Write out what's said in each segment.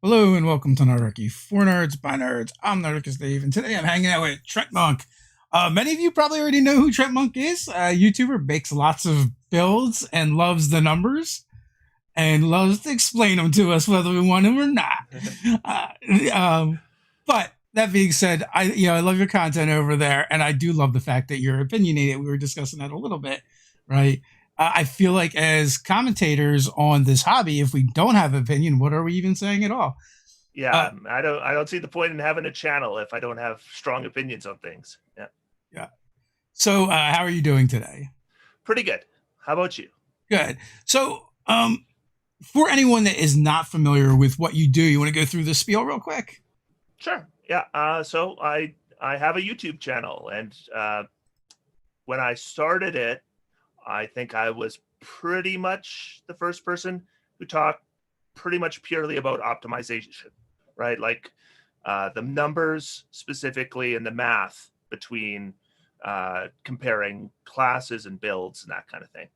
Hello and welcome to Nerdarchy. For nerds, by nerds, I'm Nerdarchy Dave, and today I'm hanging out with Treantmonk. Many of you probably already know who Treatmonk is. YouTuber, makes lots of builds and loves the numbers and loves to explain them to us whether we want them or not. Uh, um, but that being said, I love your content over there, and I do love the fact that you're opinionated. We were discussing that a little bit, right? I feel like as commentators on this hobby, if we don't have opinion, what are we even saying at all? Yeah, Uh, I don't see the point in having a channel if I don't have strong opinions on things. Yeah, yeah. So, how are you doing today? pretty good. How about you? Good. So, for anyone that is not familiar with what you do, you want to go through the spiel real quick? Sure. Yeah. So I have a YouTube channel, and when I started it, I think I was pretty much the first person who talked pretty much purely about optimization, right? Like the numbers specifically and the math between comparing classes and builds and that kind of thing.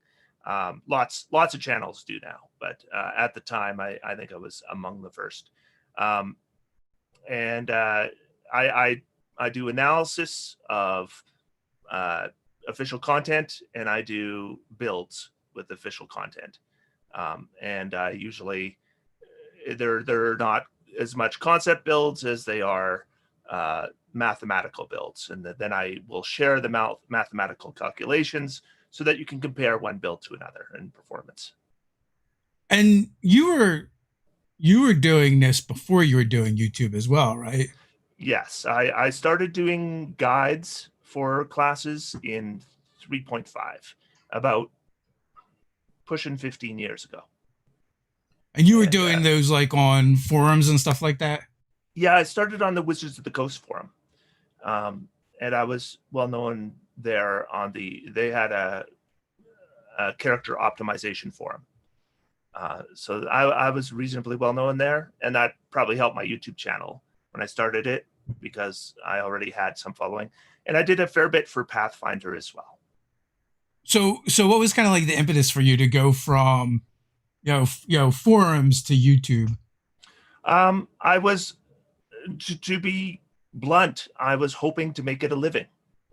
Lots of channels do now, but at the time, I think I was among the first. Um, and I, I I do analysis of uh, official content, and I do builds with official content. And usually they're not as much concept builds as they are mathematical builds, and then I will share the mathematical calculations so that you can compare one build to another in performance. And you were doing this before you were doing YouTube as well, right? Yes, I started doing guides for classes in 3.5, about pushing 15 years ago. And you were And doing those like on forums and stuff like that. yeah, I started on the Wizards of the Coast forum. Um, and I was well known there on they had a character optimization forum. So I was reasonably well known there, and that probably helped my YouTube channel when I started it because I already had some following, and I did a fair bit for Pathfinder as well. So what was kind of like the impetus for you to go from forums to YouTube? I was to be blunt, I was hoping to make it a living,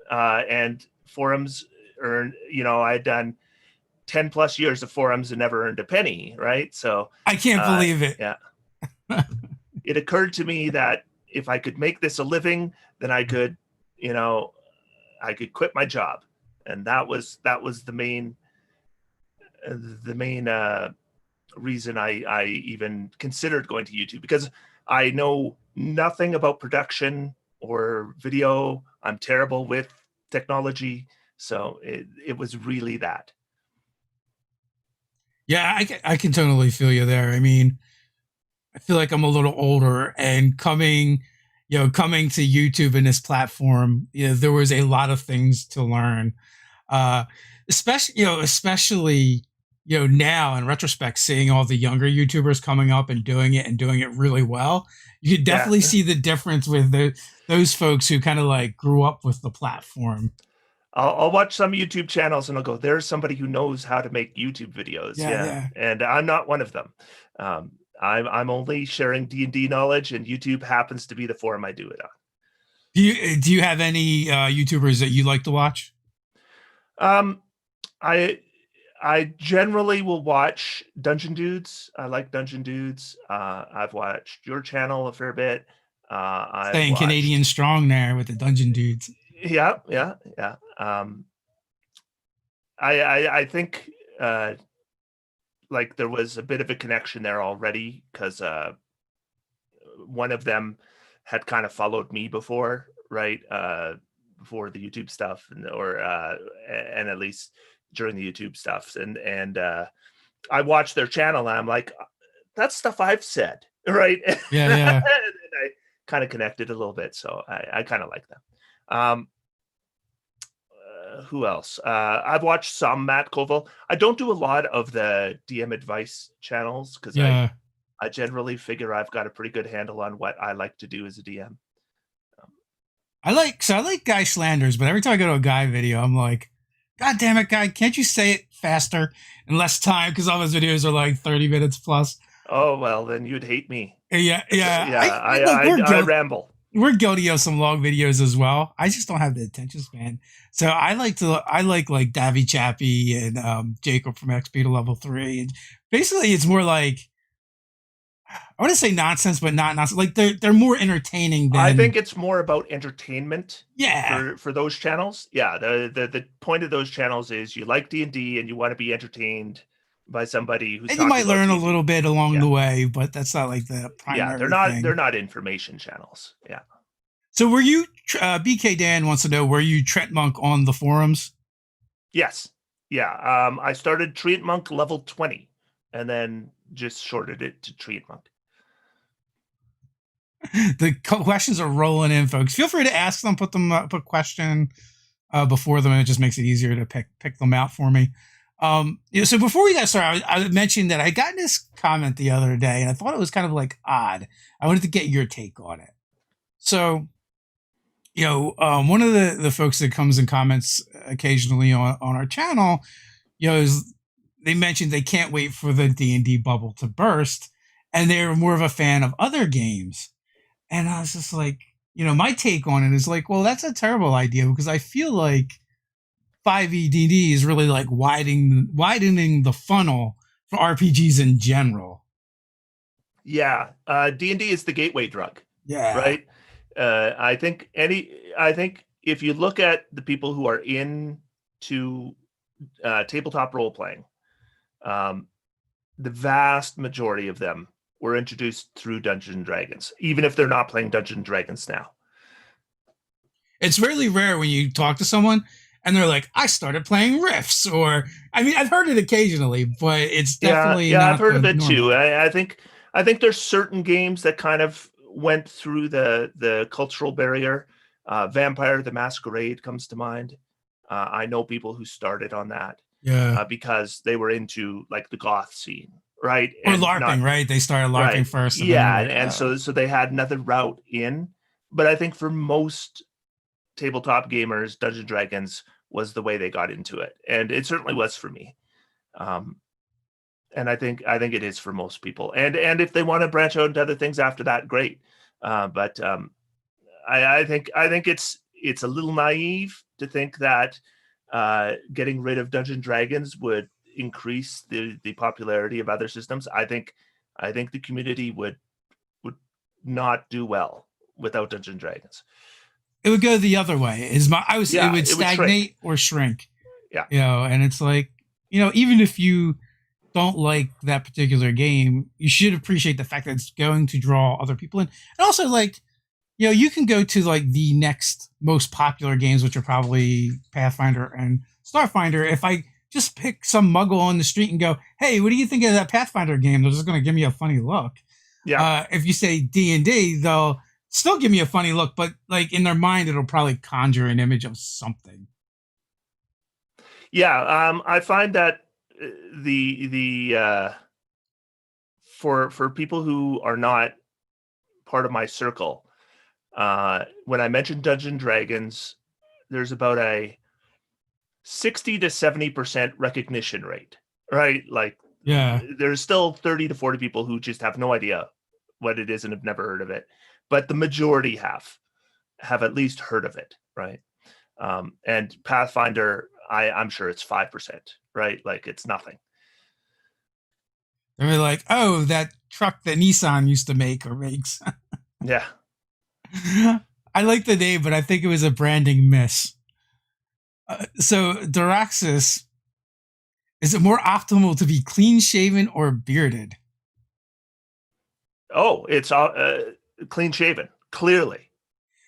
and forums earn. I had done 10 plus years of forums and never earned a penny, right? So, I can't believe it. yeah, it occurred to me that if I could make this a living, then you know, I could quit my job, and that was the main reason I even considered going to YouTube, because I know nothing about production or video. I'm terrible with technology, so it was really that. Yeah, I can totally feel you there. I mean, I feel like I'm a little older and coming to YouTube and this platform, there was a lot of things to learn. Uh especially now in retrospect, seeing all the younger YouTubers coming up and doing it really well. You could Yeah, definitely see the difference with those folks who kind of like grew up with the platform. I'll watch some YouTube channels and I'll go, there's somebody who knows how to make YouTube videos. Yeah, Yeah, yeah. and I'm not one of them. I'm only sharing D&D knowledge, and YouTube happens to be the forum I do it on. Do you have any YouTubers that you like to watch? Um, I I generally will watch Dungeon Dudes. I like Dungeon Dudes. I've watched your channel a fair bit. I've Staying watched, Canadian strong there with the Dungeon Dudes. yeah, yeah, yeah. I think like there was a bit of a connection there already, because one of them had kind of followed me before, right? Before the YouTube stuff, and at least during the YouTube stuff, and I watched their channel, and I'm like, that's stuff I've said, right? And Yeah, yeah. I kind of connected a little bit, so I kind of like them. Um, who else? I've watched some Matt Colville. I don't do a lot of the DM advice channels because I Yeah. I generally figure I've got a pretty good handle on what I like to do as a DM. Um, I like guy slanders, but every time I go to a guy video, I'm like, God damn it, guy, can't you say it faster in less time? Because all those videos are like 30 minutes plus. Oh well, then you'd hate me. Yeah, yeah. Yeah, Look, I ramble. we're guilty of some long videos as well. I just don't have the attention span. So I like Davy Chappie and Jacob from XP to level 3. And basically it's more like, I want to say nonsense, but not nonsense. Like they're more entertaining than, I think it's more about entertainment. yeah. For those channels. Yeah, the point of those channels is you like D&D and you want to be entertained by somebody who's And you talking might about learn a D&D. little bit along Yeah. the way, but that's not like the Yeah, primary they're thing. not information channels. Yeah. So were you BK Dan wants to know, were you Treantmonk on the forums? Yes. Yeah. I started Treatmonk level 20 and then just shorted it to Treatmonk. The questions are rolling in, folks. Feel free to ask them, put question before them, and it just makes it easier to pick them out for me. So before we got started, I mentioned that I got this comment the other day, and I thought it was kind of like odd. I wanted to get your take on it. So, one of the folks that comes and comments occasionally on our channel, they mentioned they can't wait for the D&D bubble to burst, and they're more of a fan of other games. And I was just like, my take on it is like, well, that's a terrible idea, because I feel like 5e is really like widening the funnel for RPGs in general. Yeah, D&D is the gateway drug. Yeah. Right. I think if you look at the people who are into tabletop role playing, the vast majority of them were introduced through Dungeons and Dragons, even if they're not playing Dungeons and Dragons now. It's really rare when you talk to someone and they're like, I started playing Rifts, or, I mean, I've heard it occasionally, but it's definitely not I've heard of it normal. too. I think there's certain games that kind of went through the cultural barrier. Vampire the Masquerade comes to mind. I know people who started on that, because they were into like the goth scene, right? Or LARPing, right? They started LARPing right. first. And yeah, like, and so they had another route in. But I think for most tabletop gamers, Dungeons and Dragons was the way they got into it, and it certainly was for me. And I think it is for most people. And if they want to branch out into other things after that, great. But I think it's a little naive to think that getting rid of Dungeons and Dragons would increase the popularity of other systems. I think the community would not do well without Dungeons and Dragons. It would go the other way. It would stagnate or shrink. Yeah. And it's like, even if you don't like that particular game, you should appreciate the fact that it's going to draw other people in. And also, like, you can go to like the next most popular games, which are probably Pathfinder and Starfinder. If I just pick some muggle on the street and go, hey, what do you think of that Pathfinder game? They're just going to give me a funny look. Yeah. If you say D&D, they'll still give me a funny look, but like in their mind, it'll probably conjure an image of something. Yeah. I find that for people who are not part of my circle, when I mentioned Dungeons and Dragons, there's about a 60 to 70% recognition rate, right? Like, there's still 30 to 40 people who just have no idea what it is and have never heard of it, but the majority have at least heard of it, right? And Pathfinder, I'm sure it's 5%, right? Like, it's nothing. They're like, oh, that truck that Nissan used to make or makes. Yeah. I like the name, but I think it was a branding miss. So, Daraxis, is it more optimal to be clean shaven or bearded? Oh, it's clean shaven, clearly.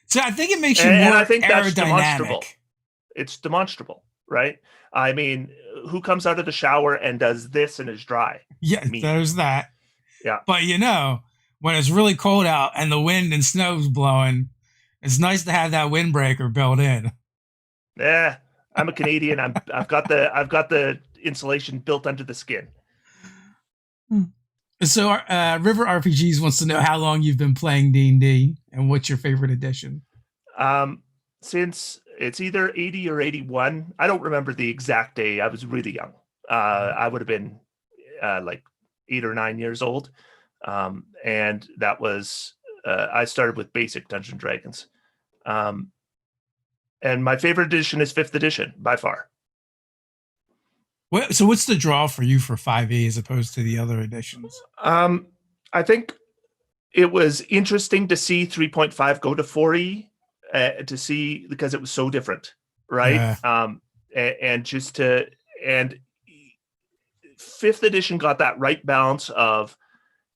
So I think it makes you more and I think that's aerodynamic. demonstrable. It's demonstrable, right? I mean, who comes out of the shower and does this and is dry? Yeah, there's that. Yeah. But when it's really cold out and the wind and snow's blowing, it's nice to have that windbreaker built in. Yeah, I'm a Canadian. I've got the insulation built under the skin. So River RPGs wants to know how long you've been playing D&D and what's your favorite edition. Since it's either 80 or 81. I don't remember the exact day. I was really young. I would have been like 8 or 9 years old. And that was I started with basic Dungeons and Dragons. And my favorite edition is 5th edition by far. So what's the draw for you for 5e as opposed to the other editions? I think it was interesting to see 3.5 go to 4e to see, because it was so different, right? Yeah. And 5th edition got that right balance of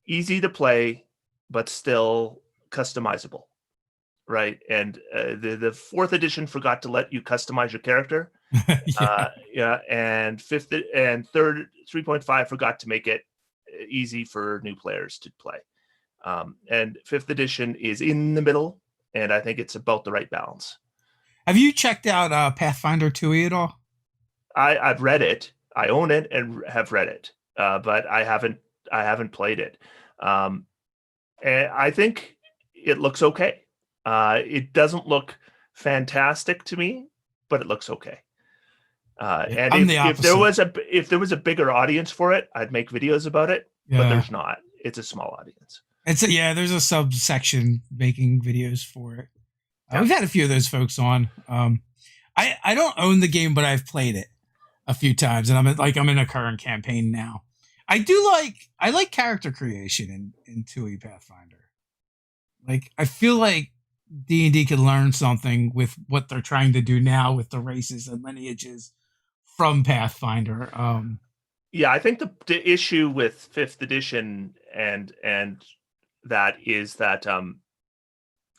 easy to play, but still customizable, right? And the 4th edition forgot to let you customize your character. Yeah. And 5th and 3rd 3.5 forgot to make it easy for new players to play. And 5th edition is in the middle, and I think it's about the right balance. Have you checked out Pathfinder 2e at all? I've read it. I own it and have read it, but I haven't played it. And I think it looks okay. It doesn't look fantastic to me, but it looks okay. And I'm the if there was a bigger audience for it, I'd make videos about it. Yeah. But there's not. It's a small audience. There's a subsection making videos for it. Yeah. We've had a few of those folks on. I don't own the game, but I've played it a few times, and I'm in a current campaign now. I like character creation in 2e Pathfinder. Like, I feel like D&D could learn something with what they're trying to do now with the races and lineages from Pathfinder. Yeah, I think the issue with 5th edition and that is that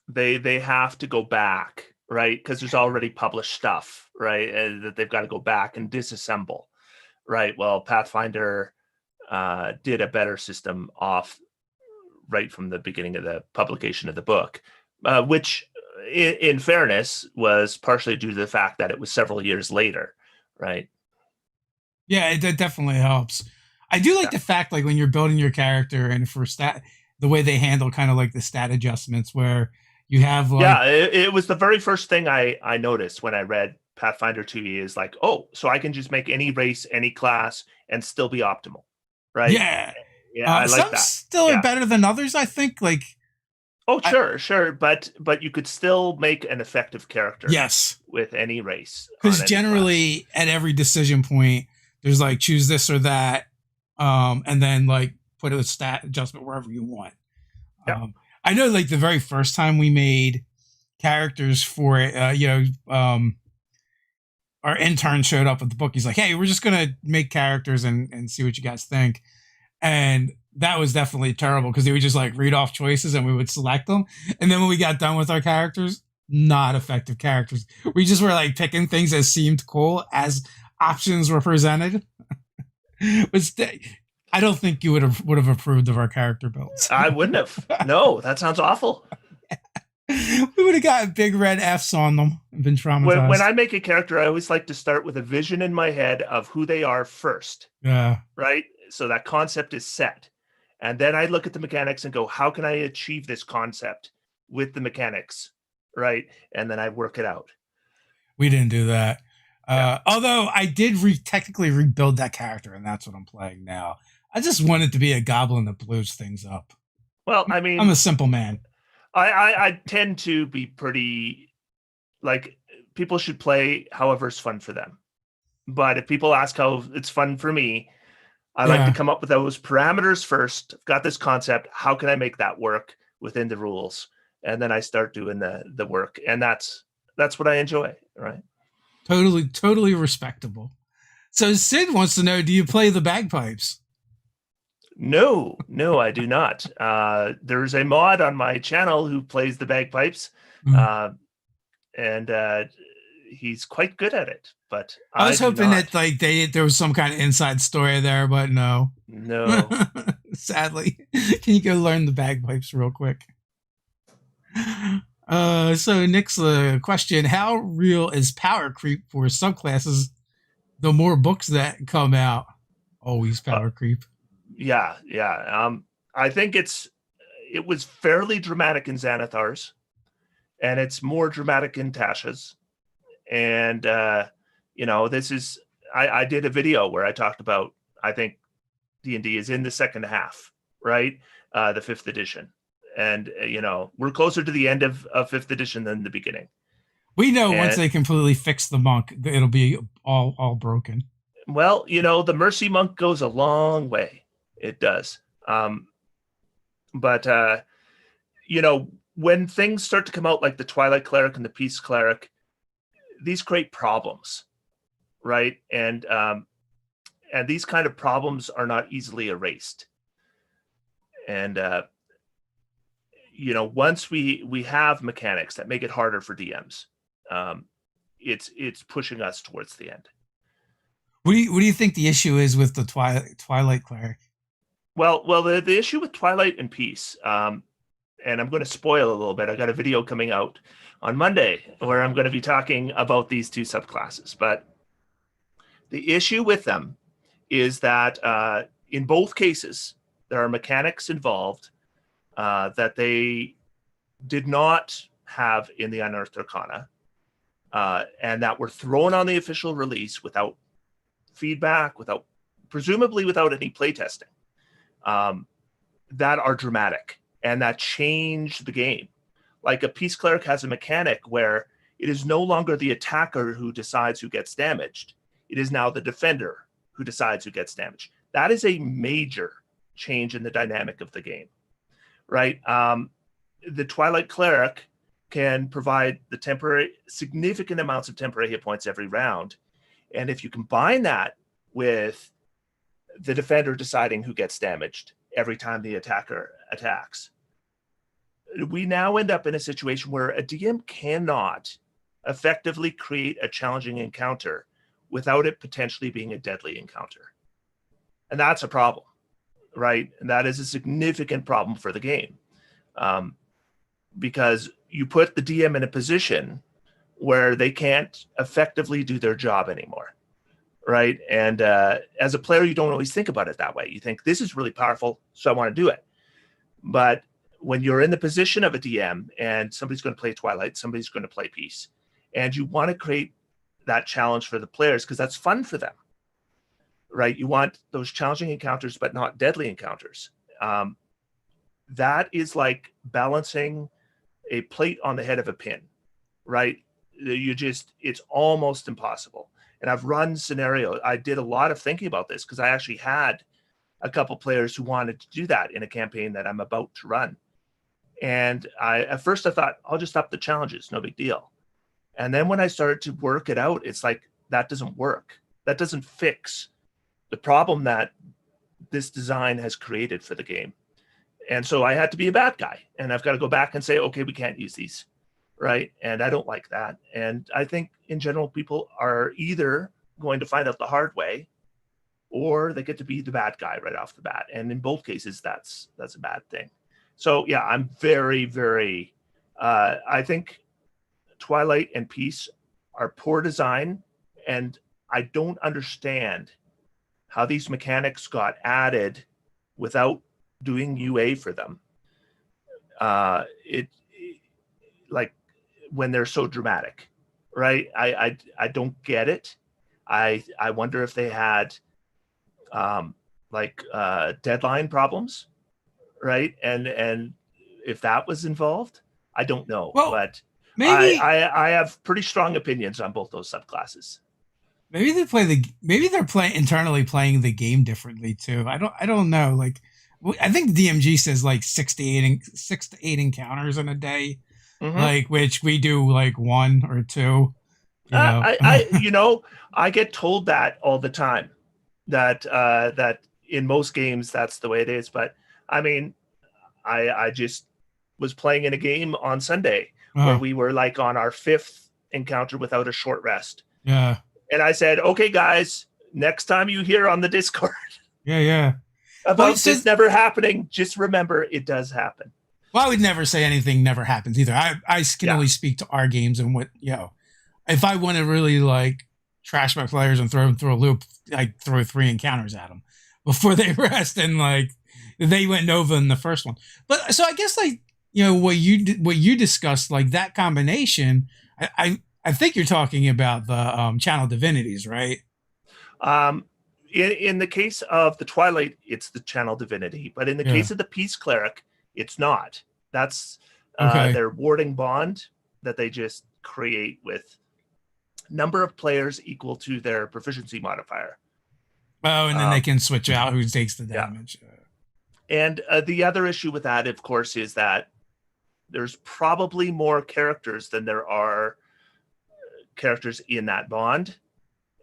they have to go back, right? Because there's already published stuff, right? And that they've got to go back and disassemble, right? Well, Pathfinder did a better system off right from the beginning of the publication of the book, which, in fairness, was partially due to the fact that it was several years later, right? Yeah, it definitely helps. I do like the fact, like, when you're building your character and for the way they handle kind of like the stat adjustments where you have like... it was the very first thing I noticed when I read Pathfinder 2e is like, oh, so I can just make any race, any class, and still be optimal, right? Yeah. I like some that. Still are better than others, I think. Like, oh, sure, but you could still make an effective character. Yes, with any race. Because generally, at every decision point, there's like choose this or that, and then like put a stat adjustment wherever you want. Yeah. I know, like, the very first time we made characters for it, our intern showed up with the book. He's like, "Hey, we're just gonna make characters and see what you guys think." And that was definitely terrible because he would just like read off choices and we would select them. And then when we got done with our characters, not effective characters. We just were like picking things that seemed cool as options were presented. I don't think you would have approved of our character builds. I wouldn't have. No, that sounds awful. We would have gotten big red Fs on them and been traumatized. When I make a character, I always like to start with a vision in my head of who they are first. Yeah. Right? So that concept is set. And then I look at the mechanics and go, how can I achieve this concept with the mechanics? Right? And then I work it out. We didn't do that. Although I did technically rebuild that character, and that's what I'm playing now. I just wanted to be a goblin that blows things up. Well, I mean, I'm a simple man. I tend to be pretty, like, people should play however is fun for them. But if people ask how it's fun for me, I like to come up with those parameters first. I've got this concept. How can I make that work within the rules? And then I start doing the work. And that's what I enjoy, right? Totally respectable. So Sid wants to know, do you play the bagpipes? No, I do not. There's a mod on my channel who plays the bagpipes, and he's quite good at it. But I was hoping that like there was some kind of inside story there, but no. Sadly. Can you go learn the bagpipes real quick? So Nick's question: how real is power creep for subclasses? The more books that come out, always power creep. Yeah. I think it was fairly dramatic in Xanathar's, and it's more dramatic in Tasha's. And this is I did a video where I talked about, I think D&D is in the second half, right? the 5th edition. And, we're closer to the end of 5th edition than the beginning. We know once And, they completely fix the monk, it'll be all broken. well, the Mercy Monk goes a long way. It does. But, when things start to come out like the Twilight Cleric and the Peace Cleric, these create problems, right? And these kind of problems are not easily erased. And, once we have mechanics that make it harder for DMs, it's pushing us towards the end. What do you think the issue is with the Twilight Cleric? Well, the issue with Twilight and Peace, and I'm going to spoil a little bit. I got a video coming out on Monday where I'm going to be talking about these two subclasses. But the issue with them is that in both cases, there are mechanics involved that they did not have in the Unearthed Arcana, and that were thrown on the official release without feedback, presumably without any playtesting, that are dramatic and that change the game. Like a Peace Cleric has a mechanic where it is no longer the attacker who decides who gets damaged. It is now the defender who decides who gets damaged. That is a major change in the dynamic of the game, right? The Twilight Cleric can provide the significant amounts of temporary hit points every round. And if you combine that with the defender deciding who gets damaged every time the attacker attacks, we now end up in a situation where a DM cannot effectively create a challenging encounter without it potentially being a deadly encounter. And that's a problem, right? And that is a significant problem for the game, because you put the DM in a position where they can't effectively do their job anymore, right? And as a player, you don't always think about it that way. You think, this is really powerful, so I want to do it. But when you're in the position of a DM and somebody's going to play Twilight, somebody's going to play Peace, and you want to create that challenge for the players because that's fun for them, right? You want those challenging encounters, but not deadly encounters. That is like balancing a plate on the head of a pin, right? It's almost impossible. And I've run scenarios. I did a lot of thinking about this because I actually had a couple players who wanted to do that in a campaign that I'm about to run. And at first I thought, I'll just up the challenges, no big deal. And then when I started to work it out, it's like, that doesn't work. That doesn't fix the problem that this design has created for the game. And so I had to be a bad guy, and I've got to go back and say, okay, we can't use these, right? And I don't like that. And I think in general, people are either going to find out the hard way, or they get to be the bad guy right off the bat. And in both cases, that's a bad thing. So yeah, I'm very, very, I think Twilight and Peace are poor design, and I don't understand how these mechanics got added without doing UA for them. Like when they're so dramatic, right? I don't get it. I wonder if they had deadline problems, right? And if that was involved, I don't know. Well, but maybe I have pretty strong opinions on both those subclasses. maybe they're internally playing the game differently too. I don't know. Like, I think DMG says like 6 to 8 encounters in a day, Mm-hmm. like, which we do like 1 or 2. I get told that all the time, that in most games that's the way it is. But I mean, I just was playing in a game on Sunday where we were like on our 5th encounter without a short rest. Yeah. And I said, okay, guys, next time you hear on the Discord about this never happening, just remember it does happen. Well, I would never say anything never happens either. I can only speak to our games and what, if I want to really like trash my players and throw them through a loop, I throw 3 encounters at them before they rest, and like they went Nova in the first one. But so I guess like what you discussed, like that combination, I think you're talking about the channel divinities, right? In the case of the Twilight, it's the channel divinity, but in the case of the Peace cleric, it's not. That's their warding bond that they just create with number of players equal to their proficiency modifier. Oh, and then they can switch out who takes the damage. And the other issue with that, of course, is that there's probably more characters than there are characters in that bond.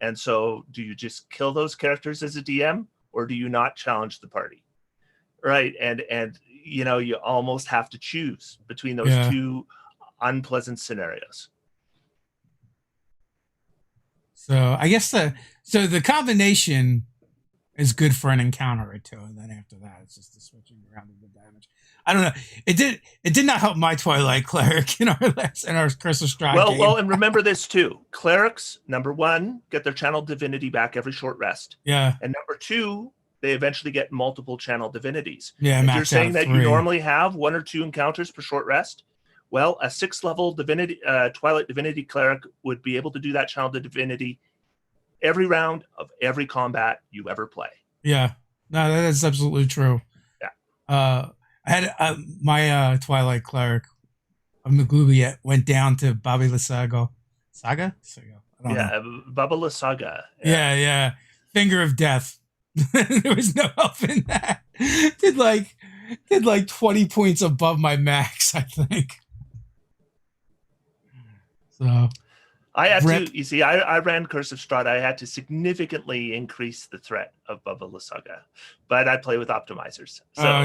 And so do you just kill those characters as a DM, or do you not challenge the party? Right. And you know, you almost have to choose between those two unpleasant scenarios. So I guess the combination is good for an encounter or two, and then after that it's just the switching around of the damage. I don't know. It did not help my Twilight cleric in our Curse of Strahd game. Well, and remember this too. Clerics, number one, get their channel divinity back every short rest. Yeah. And number two, they eventually get multiple channel divinities. Yeah. If you're saying that you normally have 1 or 2 encounters per short rest, well, a 6th level divinity Twilight divinity cleric would be able to do that channel divinity every round of every combat you ever play. Yeah. No, that's absolutely true. Yeah. I had my Twilight cleric of Maglulia went down to Baba Lysaga. Saga? I don't know. Baba Lysaga. Yeah. Finger of Death. There was no help in that. Did like 20 points above my max, I think. So I had to, you see, I ran Curse of Strahd. I had to significantly increase the threat of Baba Lysaga, but I play with optimizers. So,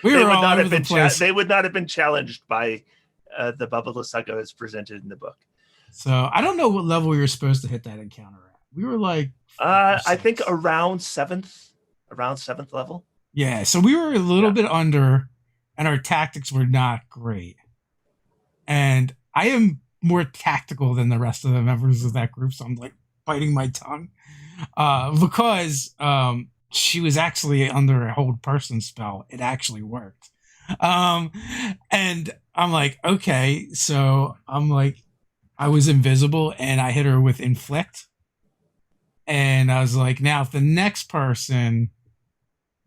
we were all over the place. They would not have been challenged by the Baba Lysaga as presented in the book. So I don't know what level we were supposed to hit that encounter at. We were like, I think around 7th level. Yeah, so we were a little bit under, and our tactics were not great. And I am more tactical than the rest of the members of that group, so I'm like biting my tongue because she was actually under a hold person spell. It actually worked. And I'm like, okay, so I'm like, I was invisible and I hit her with inflict. And I was like, now if the next person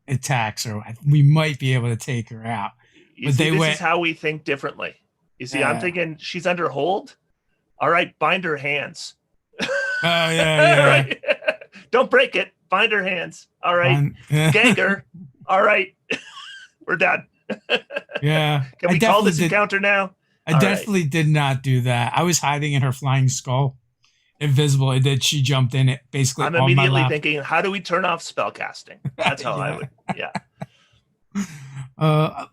attacks her, we might be able to take her out. This is how we think differently. You see, I'm thinking she's under hold. All right, bind her hands. Oh, yeah. Right? Don't break it. Bind her hands. All right. Gag her. All right. We're done. Yeah. Can we call this encounter now? I definitely did not do that. I was hiding in her flying skull, invisible, and then she jumped in it basically. I'm immediately thinking, how do we turn off spell casting? That's how I would. Yeah.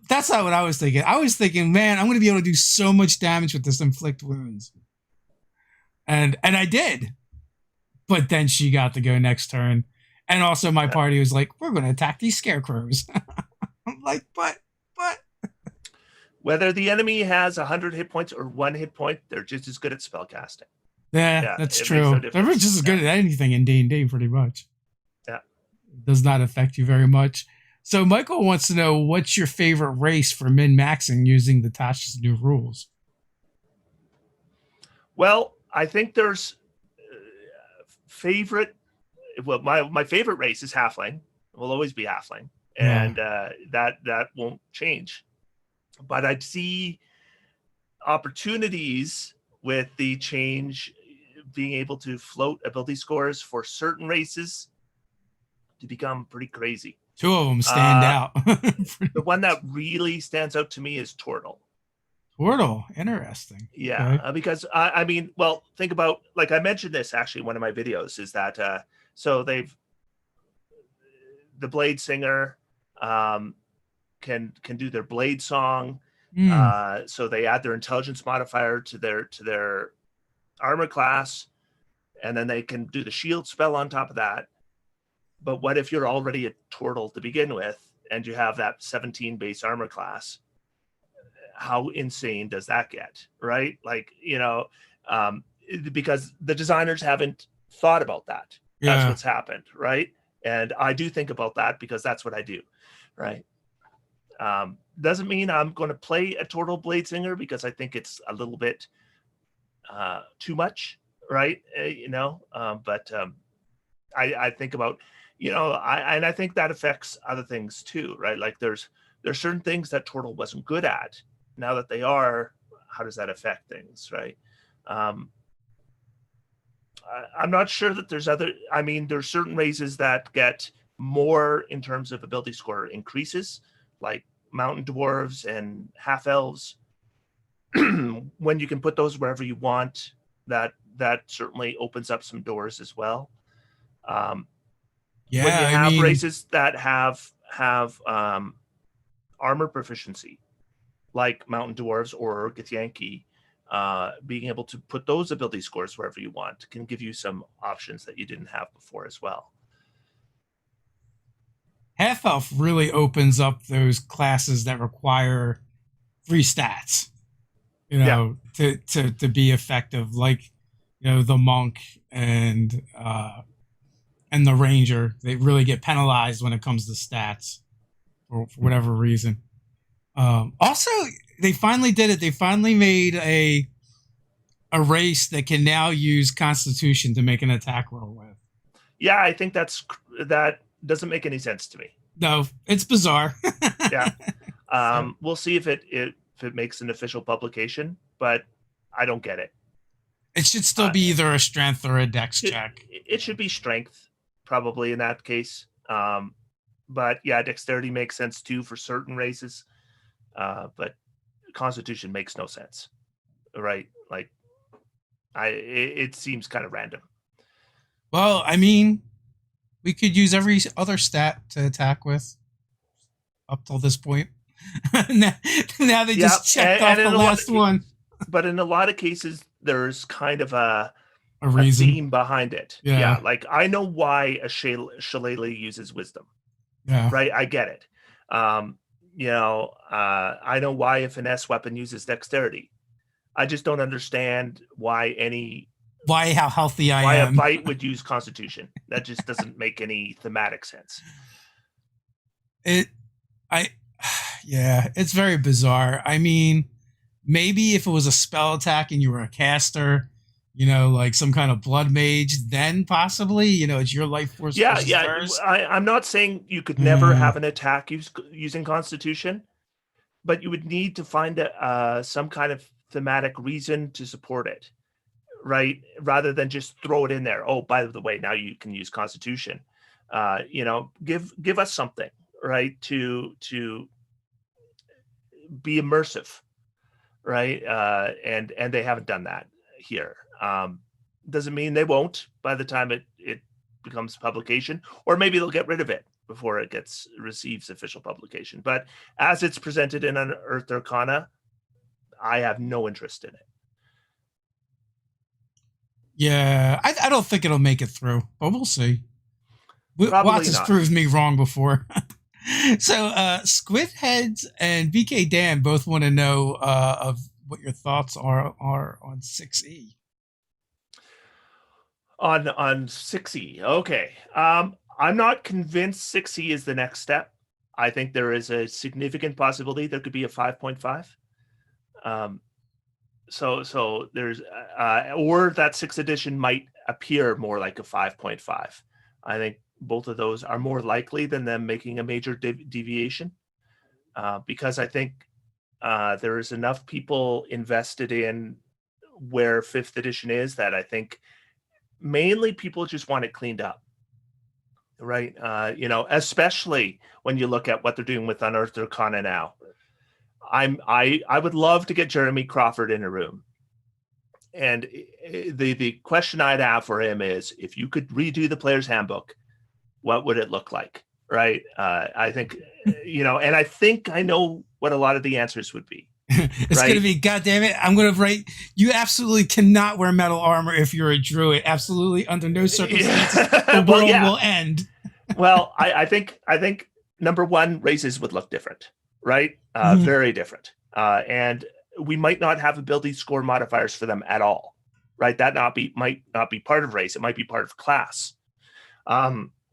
That's not what I was thinking. I was thinking, man, I'm going to be able to do so much damage with this inflict wounds, and I did. But then she got to go next turn, and also my party was like, we're going to attack these scarecrows. I'm like, but. Whether the enemy has 100 hit points or 1 hit point, they're just as good at spell casting. Yeah, that's true. They're just as good at anything in D&D, pretty much. Yeah. It does not affect you very much. So Michael wants to know, what's your favorite race for min-maxing using the Tasha's new rules? Well, I think there's my favorite race is halfling. It will always be halfling. And that won't change. But I'd see opportunities with the change, being able to float ability scores for certain races to become pretty crazy. 2 of them stand out. The one that really stands out to me is Tortle. Tortle, interesting. Yeah, okay. Because I mean, well, think about, like I mentioned this actually in one of my videos, is that so the Blade Singer can do their blade song. So they add their intelligence modifier to their armor class, and then they can do the shield spell on top of that. But what if you're already a Tortle to begin with and you have that 17 base armor class? How insane does that get, right? Like, because the designers haven't thought about that. That's what's happened, right? And I do think about that because that's what I do, right? Doesn't mean I'm going to play a Tortle Blade Singer because I think it's a little bit too much, right? I think about, I think that affects other things too, right? Like there's certain things that Turtle wasn't good at. Now that they are, how does that affect things, right? Um, I'm not sure that there's other. I mean, there's certain races that get more in terms of ability score increases, like mountain dwarves and half elves. When you can put those wherever you want, that certainly opens up some doors as well. When Yeah, you I have mean, races that have armor proficiency, like mountain dwarves or Githyanki, being able to put those ability scores wherever you want can give you some options that you didn't have before as well. half elf really opens up those classes that require free stats, Yeah, to be effective, like the monk and the ranger. They really get penalized when it comes to stats for whatever reason. Also, they finally did it. They finally made a race that can now use Constitution to make an attack roll with. yeah, I think that doesn't make any sense to me. No, it's bizarre. Yeah, So we'll see if it makes an official publication, but I don't get it. it should still Uh, be either a strength or a dex check. it should be strength, probably in that case. But yeah, dexterity makes sense too for certain races. But Constitution makes no sense, right? Like, it seems kind of random. Well, I mean, we could use every other stat to attack with up till this point. now, now they Yeah, just checked off and the last one. but in a lot of cases, there's kind of A a reason. theme behind it. Yeah, Yeah. like I know why a shillelagh uses wisdom, Yeah. right? I get it. I know why a finesse weapon uses dexterity. I just don't understand why How healthy I why a am. bite would use Constitution. That just doesn't make any thematic sense. It I yeah, it's very bizarre. I mean, maybe if it was a spell attack and you were a caster, like some kind of blood mage, then possibly, it's your life force Yeah, versus yeah. theirs. I'm not saying you could never Uh, have an attack using Constitution, but you would need to find some kind of thematic reason to support it, right? Rather than just throw it in there. Oh, by the way, now you can use Constitution. Give us something, right? To be immersive, right? And they haven't done that here. Doesn't mean they won't by the time it becomes publication, or maybe they'll get rid of it before it receives official publication. But as it's presented in Unearthed Arcana, I have no interest in it. yeah, I don't think it'll make it through, but we'll see. Watts Probably has not. proved me wrong before. So, Squid Heads and BK Dan both want to know of what your thoughts are on 6E. On 6E, okay. I'm not convinced 6E is the next step. I think there is a significant possibility there could be a 5.5. So there's or that 6th edition might appear more like a 5.5. I think both of those are more likely than them making a major deviation, because I think there is enough people invested in where 5th edition is that I think mainly people just want it cleaned up, right? Especially when you look at what they're doing with Unearthed Arcana now. I would love to get Jeremy Crawford in a room, and the question I'd have for him is, if you could redo the player's handbook, what would it look like, right? I think, and I think I know what a lot of the answers would be. It's right? going to be, God damn it, I'm going to write, you absolutely cannot wear metal armor if you're a druid. Absolutely, under no circumstances, the world will end. Well, I think number one, races would look different, right? Very different. And we might not have ability score modifiers for them at all, right? That might not be part of race. It might be part of class.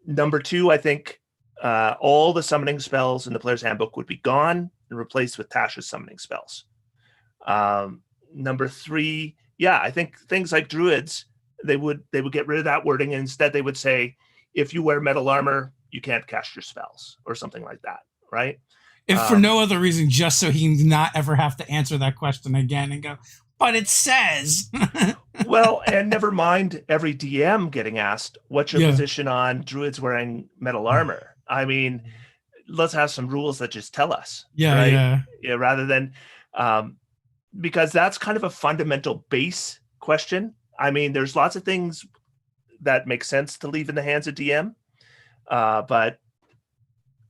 Number two, I think all the summoning spells in the player's handbook would be gone and replaced with Tasha's summoning spells. Number three, yeah, I think things like druids, they would get rid of that wording, and instead they would say if you wear metal armor, you can't cast your spells or something like that, right? If for no other reason, just so he not ever have to answer that question again and go, but it says. Well, and never mind every DM getting asked, what's your Yeah. position on druids wearing metal armor? I mean, let's have some rules that just tell us, Yeah, right? yeah. Rather than, because that's kind of a fundamental base question. I mean, there's lots of things that make sense to leave in the hands of DM, but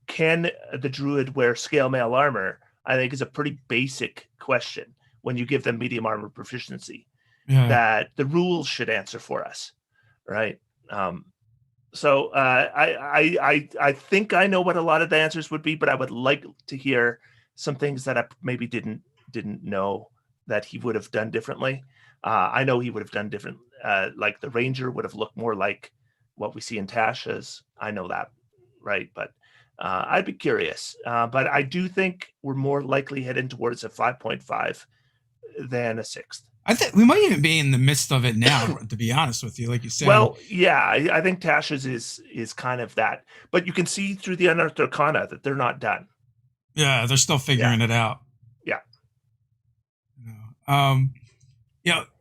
can the druid wear scale mail armor? I think is a pretty basic question when you give them medium armor proficiency. Yeah. That the rules should answer for us, right? So I think I know what a lot of the answers would be, but I would like to hear some things that I maybe didn't know that he would have done differently. I know he would have done different. Like the ranger would have looked more like what we see in Tasha's. I know that, right? But I'd be curious. But I do think we're more likely heading towards a 5.5 than a 6th. I think we might even be in the midst of it now, to be honest with you, like you said. Well, yeah, I think Tasha's is kind of that, but you can see through the Unearthed Arcana that they're not done. Yeah, they're still figuring it out. Yeah.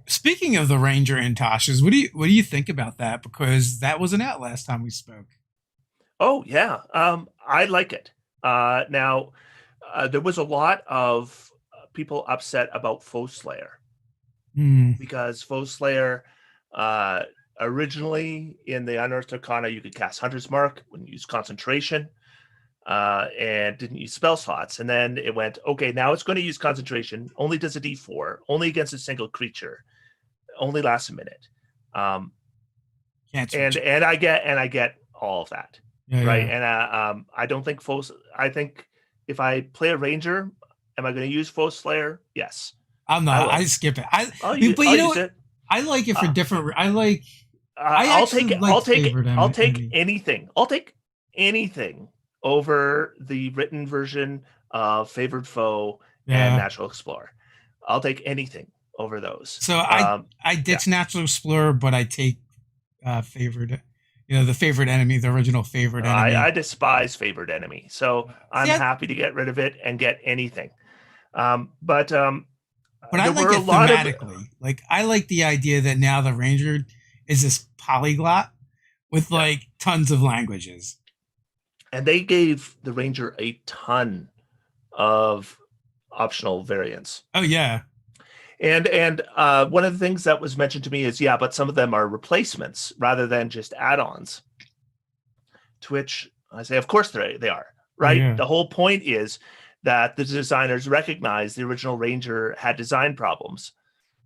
Speaking of the Ranger and Tasha's, what do you think about that? Because that wasn't out last time we spoke. Oh yeah, I like it. Now, there was a lot of people upset about Foe Slayer. Because Foe Slayer, originally in the Unearthed Arcana, you could cast Hunter's Mark when you use concentration, and didn't use spell slots. And then it went, okay, now it's going to use concentration, only does a D4, only against a single creature, only lasts a minute. And I get all of that, right? Yeah. And I don't think I think if I play a Ranger, am I going to use Foe Slayer? Yes. I'm not. I skip it. I'll use it. I like it for different. I'll take anything. I'll take anything over the written version of Favored Foe and Natural Explorer. I'll take anything over those. So I ditch Natural Explorer, but I take Favored. The Favored Enemy, the original Favored Enemy. I despise Favored Enemy, so I'm happy to get rid of it and get anything. But I like it thematically. Like I like the idea that now the Ranger is this polyglot with like tons of languages. And they gave the Ranger a ton of optional variants. Oh yeah. And one of the things that was mentioned to me is, but some of them are replacements rather than just add-ons. To which I say, of course they are, right? Yeah. The whole point is that the designers recognize the original Ranger had design problems.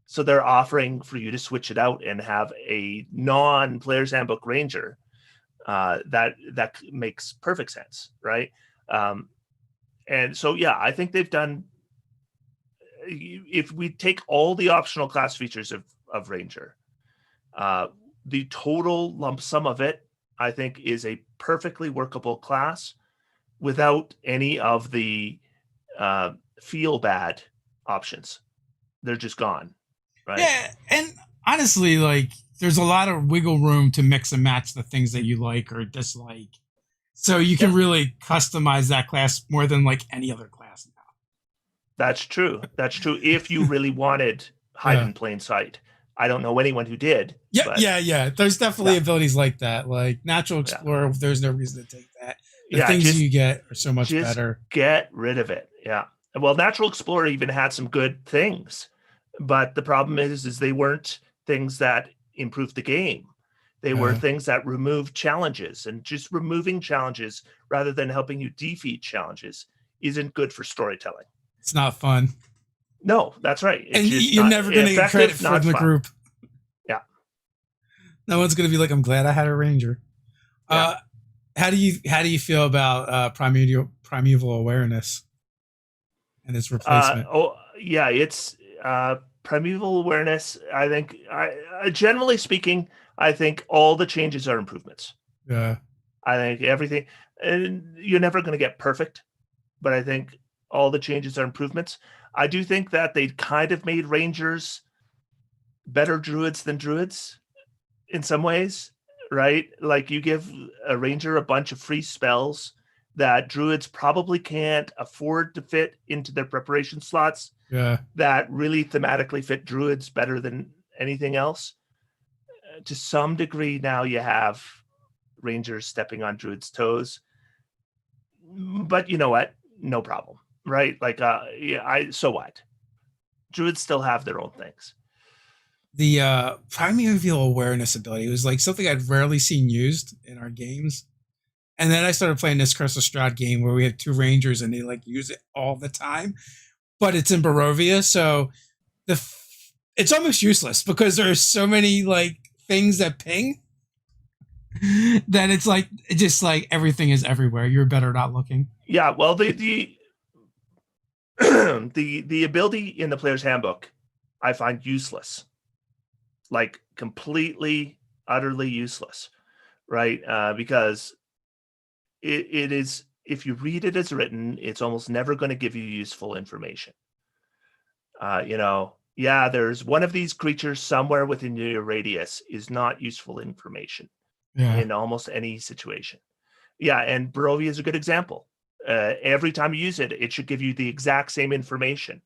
So they're offering for you to switch it out and have a non-Player's Handbook Ranger. That makes perfect sense, right? And so, I think they've done... If we take all the optional class features of Ranger, the total lump sum of it, I think, is a perfectly workable class without any of the feel bad options. They're just gone, right? Yeah, and honestly, like, there's a lot of wiggle room to mix and match the things that you like or dislike. So you can really customize that class more than like any other class now. That's true. That's true. If you really wanted hide in plain sight. I don't know anyone who did. Yeah. There's definitely abilities like that. Like Natural Explorer, there's no reason to take that. The things you get are so much better. Get rid of it. Yeah. Well, Natural Explorer even had some good things, but the problem is they weren't things that improved the game. They were things that removed challenges, and just removing challenges rather than helping you defeat challenges isn't good for storytelling. It's not fun. No, that's right. It's you're never going to get credit from the group. Yeah. No one's going to be like, I'm glad I had a Ranger. Yeah. How do you feel about primeval awareness and its replacement? It's primeval awareness. I think, generally speaking, I think all the changes are improvements. Yeah. I think everything, and you're never going to get perfect, but I think all the changes are improvements. I do think that they kind of made Rangers better druids than druids in some ways, right? Like you give a ranger a bunch of free spells that druids probably can't afford to fit into their preparation slots, Yeah. that really thematically fit druids better than anything else. To some degree, now you have rangers stepping on druids' toes. But you know what? No problem, right? Like, so what? Druids still have their own things. The primeval awareness ability was like something I'd rarely seen used in our games. And then I started playing this Curse of Strahd game where we had two rangers and they like use it all the time. But it's in Barovia, so it's almost useless because there are so many like things that ping that it's like just like everything is everywhere. You're better not looking. Yeah, well, the the ability in the player's handbook I find useless, like completely, utterly useless, right? Because it is, if you read it as written, it's almost never going to give you useful information. Yeah, there's one of these creatures somewhere within your radius is not useful information in almost any situation. Yeah, and Barovia is a good example. Every time you use it, it should give you the exact same information,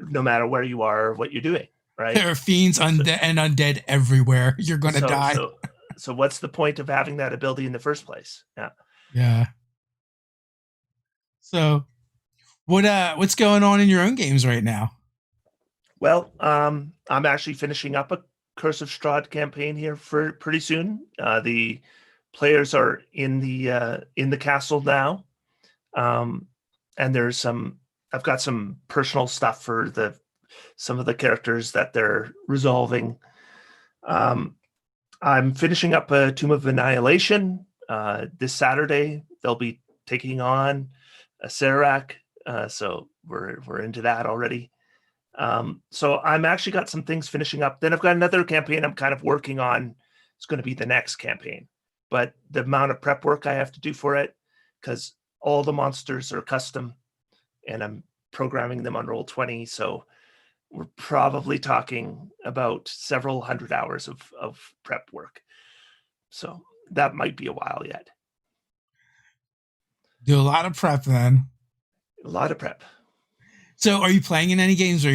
no matter where you are or what you're doing, right? There are fiends and undead everywhere. You're gonna die. So what's the point of having that ability in the first place? Yeah. Yeah. So what's going on in your own games right now? Well, I'm actually finishing up a Curse of Strahd campaign here for pretty soon. The players are in the castle now. And there's I've got some personal stuff for some of the characters that they're resolving. I'm finishing up a Tomb of Annihilation. This Saturday, they'll be taking on a Serac. So we're into that already. So I'm actually got some things finishing up. Then I've got another campaign I'm kind of working on. It's going to be the next campaign. But the amount of prep work I have to do for it, because all the monsters are custom and I'm programming them on Roll20. So we're probably talking about several hundred hours of prep work. So that might be a while yet. Do a lot of prep then. A lot of prep. So are you playing in any games or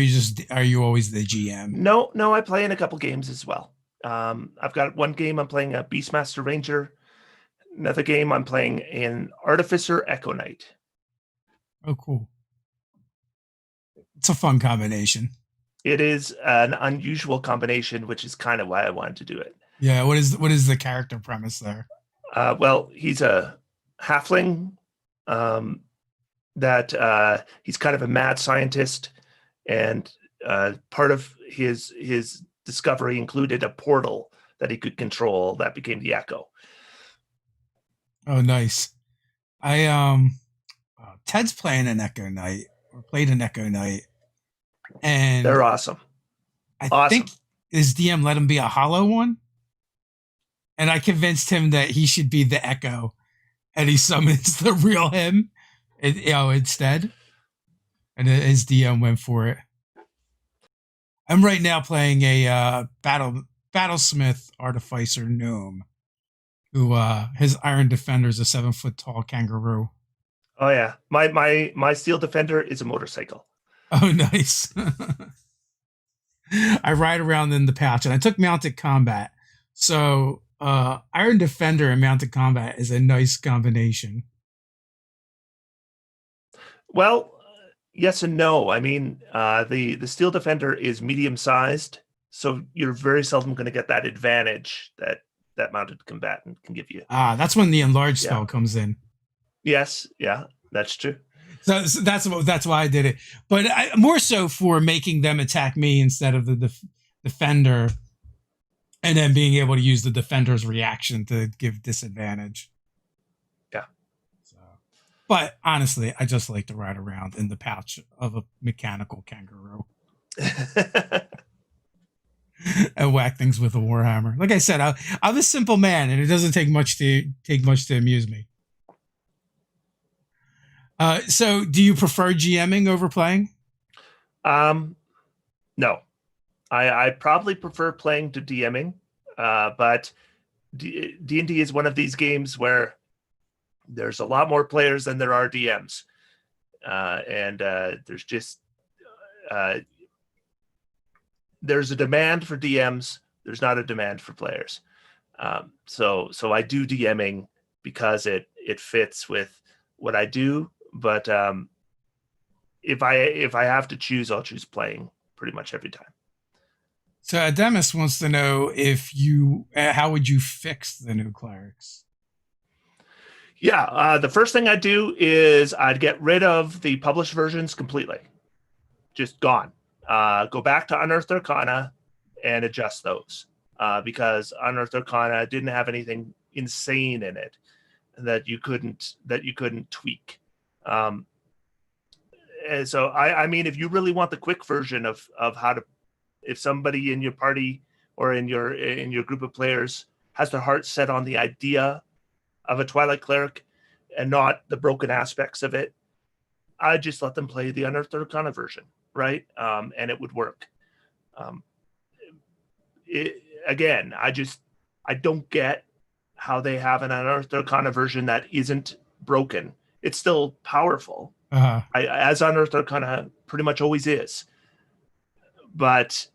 are you always the GM? No, I play in a couple games as well. I've got one game I'm playing a Beastmaster Ranger. Another game I'm playing in Artificer Echo Knight. Oh, cool. It's a fun combination. It is an unusual combination, which is kind of why I wanted to do it. Yeah, what is the character premise there? Well, he's a halfling that he's kind of a mad scientist, and part of his discovery included a portal that he could control that became the Echo. Oh, nice. Ted's playing an Echo Knight or played an Echo Knight, and they're awesome. I think his DM let him be a hollow one, and I convinced him that he should be the Echo, and he summons the real him, instead, and his DM went for it. I'm right now playing a battlesmith artificer gnome, who his iron defender is a 7-foot tall kangaroo. Oh yeah, my steel defender is a motorcycle. Oh, nice. I ride around in the pouch, and I took mounted combat. So iron defender and mounted combat is a nice combination. Well, yes and no. I mean, the steel defender is medium sized, so you're very seldom going to get that advantage that mounted combatant can give you. That's when the enlarged spell comes in. Yes, yeah, that's true. So that's why I did it, but more so for making them attack me instead of the defender, and then being able to use the defender's reaction to give disadvantage. Yeah. So, but honestly, I just like to ride around in the pouch of a mechanical kangaroo and whack things with a warhammer. Like I said, I'm a simple man, and it doesn't take much to amuse me. So do you prefer GMing over playing? No, I probably prefer playing to DMing, but D&D is one of these games where there's a lot more players than there are DMs, and there's just there's a demand for DMs. There's not a demand for players. So I do DMing because it fits with what I do. But if I have to choose, I'll choose playing pretty much every time. So Ademus wants to know if you, how would you fix the new clerics? Yeah, the first thing I'd do is I'd get rid of the published versions completely. Just gone. Go back to Unearthed Arcana and adjust those, because Unearthed Arcana didn't have anything insane in it that you couldn't tweak. And so I mean, if you really want the quick version of how to, if somebody in your party or in your group of players has their heart set on the idea of a Twilight Cleric and not the broken aspects of it, I just let them play the Unearthed Arcana version, right? And it would work. Again, I don't get how they have an Unearthed Arcana version that isn't broken. It's still powerful, as Unearthed Arcana pretty much always is. But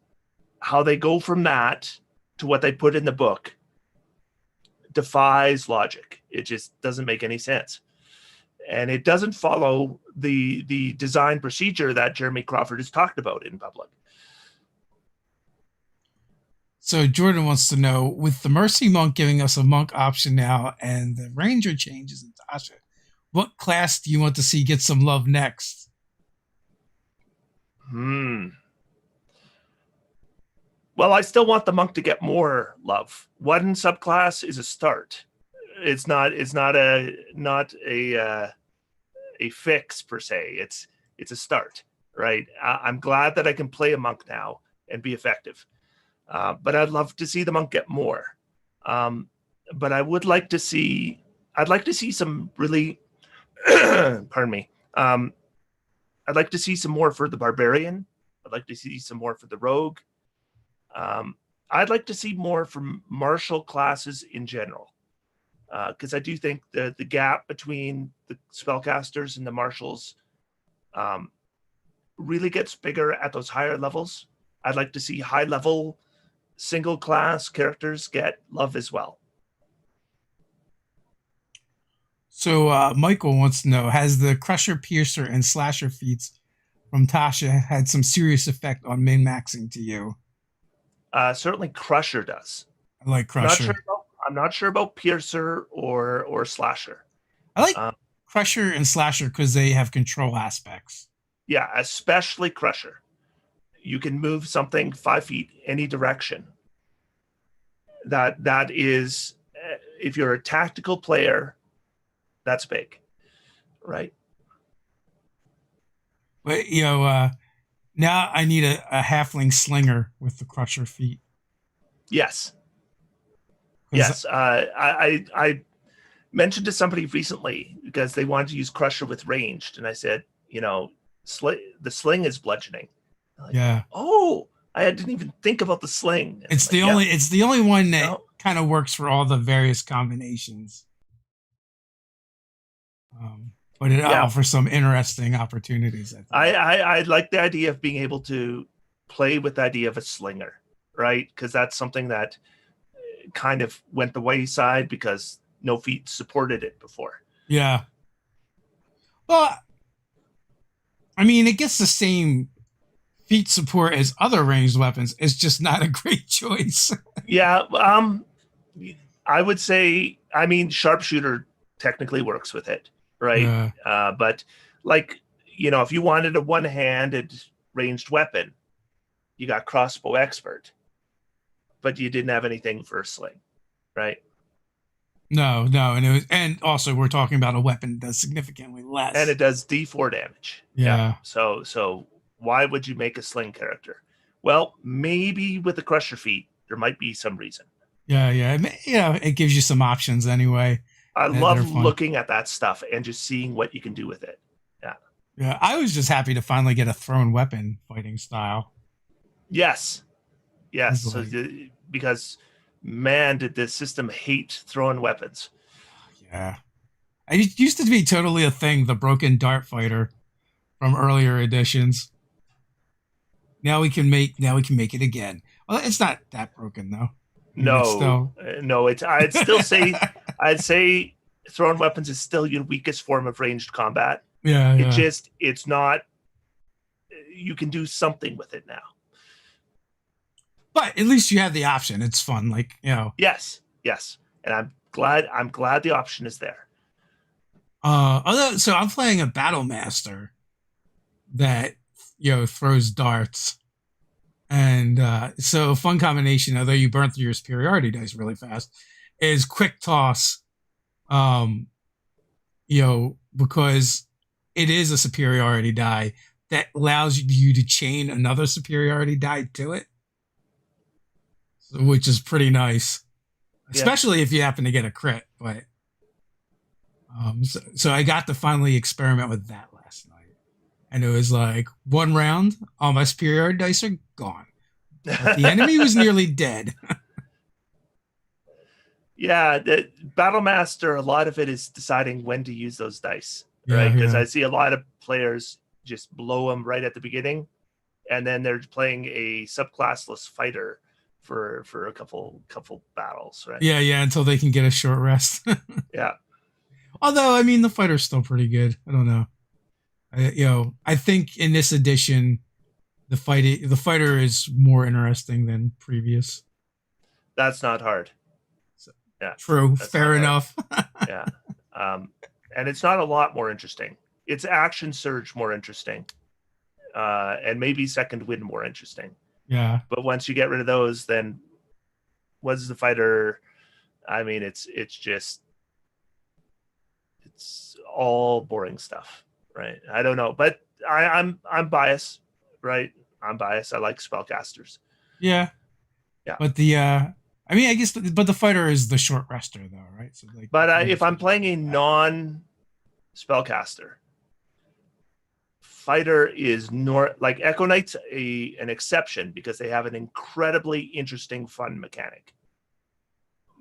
how they go from that to what they put in the book defies logic. It just doesn't make any sense. And it doesn't follow the design procedure that Jeremy Crawford has talked about in public. So Jordan wants to know, with the Mercy Monk giving us a monk option now and the Ranger changes in Tasha, what class do you want to see get some love next? Well, I still want the monk to get more love. One subclass is a start. It's not a fix per se. It's a start, right? I'm glad that I can play a monk now and be effective. But I'd love to see the monk get more. But I'd like to see some really, pardon me. I'd like to see some more for the barbarian. I'd like to see some more for the rogue. I'd like to see more from martial classes in general. Because I do think the gap between the spellcasters and the martials really gets bigger at those higher levels. I'd like to see high level single class characters get love as well. So Michael wants to know, has the Crusher, Piercer, and Slasher feats from Tasha had some serious effect on min-maxing to you? Certainly Crusher does. I like Crusher. I'm not sure about Piercer or Slasher. I like Crusher and Slasher because they have control aspects. Yeah, especially Crusher. You can move something 5 feet any direction. That is, if you're a tactical player, that's big, right? But now I need a halfling slinger with the Crusher feat. Yes. Yes, I mentioned to somebody recently because they wanted to use Crusher with ranged, and I said, the sling is bludgeoning. Like, yeah. Oh, I didn't even think about the sling. It's the only one that kind of works for all the various combinations. But it offers some interesting opportunities. I like the idea of being able to play with the idea of a slinger, right? Because that's something that kind of went the wayside because no feat supported it before. Yeah. Well, I mean, it gets the same feat support as other ranged weapons. It's just not a great choice. Yeah. I would say, I mean, sharpshooter technically works with it, right? Yeah. But like, if you wanted a one-handed ranged weapon, you got crossbow expert, but you didn't have anything for a sling, right? No, and also we're talking about a weapon that does significantly less, and it does D4 damage. Yeah. So why would you make a sling character? Well, maybe with the Crusher feat, there might be some reason. Yeah, it gives you some options anyway. I love looking at that stuff and just seeing what you can do with it. Yeah. I was just happy to finally get a thrown weapon fighting style. Yes. So because Man, did this system hate throwing weapons. Yeah. It used to be totally a thing, the broken dart fighter from earlier editions. Now we can make it again. Well, it's not that broken though. I mean, it's No, still no, it's I'd still say I'd say throwing weapons is still your weakest form of ranged combat. yeah, yeah. It's not, you can do something with it now. But at least you have the option. It's fun, like Yes, yes. And I'm glad the option is there. Although, so I'm playing a battle master that throws darts, and so a fun combination. Although you burn through your superiority dice really fast, is quick toss. Um, because it is a superiority die that allows you to chain another superiority die to it, which is pretty nice, especially if you happen to get a crit. But so I got to finally experiment with that last night, and it was like one round, all my superiority dice are gone, but the enemy was nearly dead. Yeah, the battle master, a lot of it is deciding when to use those dice, Yeah, right? Because yeah. I see a lot of players just blow them right at the beginning, and then they're playing a subclassless fighter for a couple battles, right? Yeah, yeah, until they can get a short rest. Yeah. Although, I mean, the fighter's still pretty good. I don't know. I think in this edition, the fighter is more interesting than previous. That's not hard. So, Yeah. true. That's Fair enough. Yeah. And it's not a lot more interesting. It's action surge more interesting. And maybe second wind more interesting. Yeah. But once you get rid of those, then what's the fighter? I mean, it's all boring stuff, right? I don't know, but I'm biased, right? I'm biased. I like spellcasters. Yeah. Yeah. But I mean, I guess, but the fighter is the short rester, though, right? So like, But if I'm playing a non-spellcaster, fighter is like Echo Knight's an exception because they have an incredibly interesting, fun mechanic.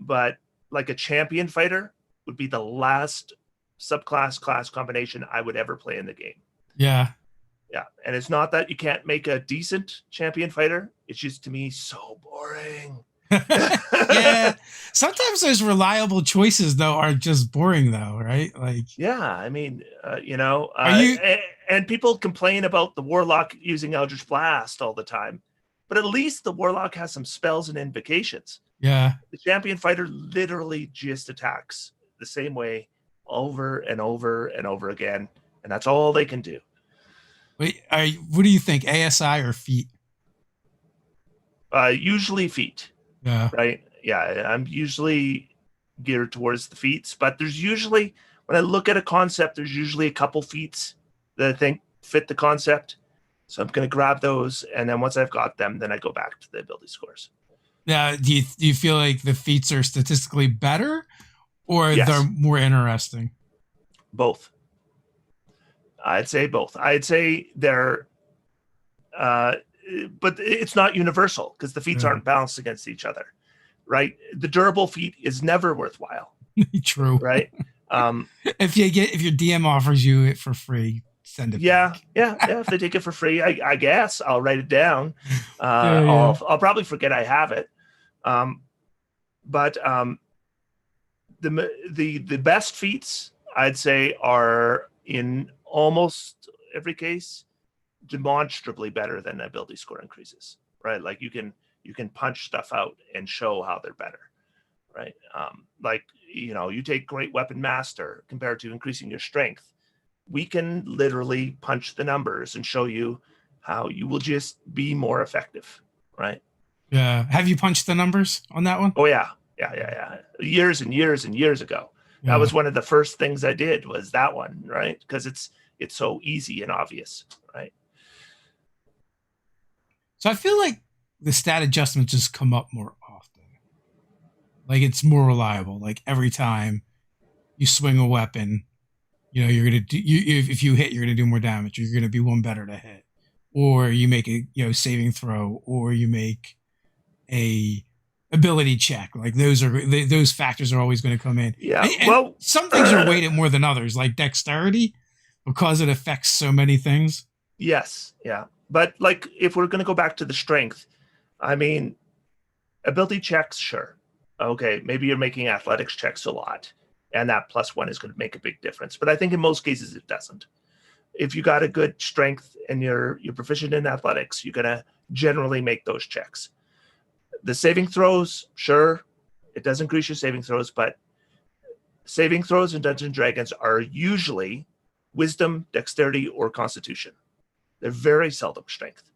But like a champion fighter would be the last subclass class combination I would ever play in the game. Yeah. Yeah. And it's not that you can't make a decent champion fighter. It's just, to me, so boring. Yeah. Sometimes those reliable choices though are just boring though, right? Like, yeah, I mean, are you? and people complain about the warlock using Eldritch Blast all the time, but at least the warlock has some spells and invocations. Yeah. The champion fighter literally just attacks the same way over and over and over again, and that's all they can do. Wait, what do you think, ASI or feat? Usually feat. Yeah. Right. Yeah, I'm usually geared towards the feats, but there's usually, when I look at a concept, there's usually a couple feats that I think fit the concept. So I'm going to grab those, and then once I've got them, then I go back to the ability scores. Now, do you feel like the feats are statistically better, or Yes. they're more interesting? Both. I'd say both. I'd say they're, but it's not universal because the feats aren't balanced against each other, right? The durable feat is never worthwhile. True. Right. If your DM offers you it for free, send it. Yeah, back. yeah. If they take it for free, I guess I'll write it down. Yeah. I'll probably forget I have it. But the best feats I'd say are in almost every case demonstrably better than ability score increases, right? Like you can punch stuff out and show how they're better, right? Like, you take Great Weapon Master compared to increasing your strength. We can literally punch the numbers and show you how you will just be more effective, right? Yeah. Have you punched the numbers on that one? Oh yeah. Years and years and years ago. Yeah. That was one of the first things I did, was that one, right? Because it's so easy and obvious, right? So I feel like the stat adjustments just come up more often. Like it's more reliable. Like every time you swing a weapon, you're gonna do. If you hit, you're gonna do more damage. Or you're gonna be one better to hit, or you make a saving throw, or you make a ability check. Like those factors are always going to come in. Yeah. And Well, some things are weighted more than others, like dexterity, because it affects so many things. yes. Yeah. But like, if we're going to go back to the strength, I mean, ability checks, sure. Okay. Maybe you're making athletics checks a lot, and that +1 is going to make a big difference. But I think in most cases it doesn't. If you got a good strength and you're proficient in athletics, you're going to generally make those checks. The saving throws, sure, it does increase your saving throws, but saving throws in Dungeons and Dragons are usually wisdom, dexterity, or constitution. They're very seldom strength.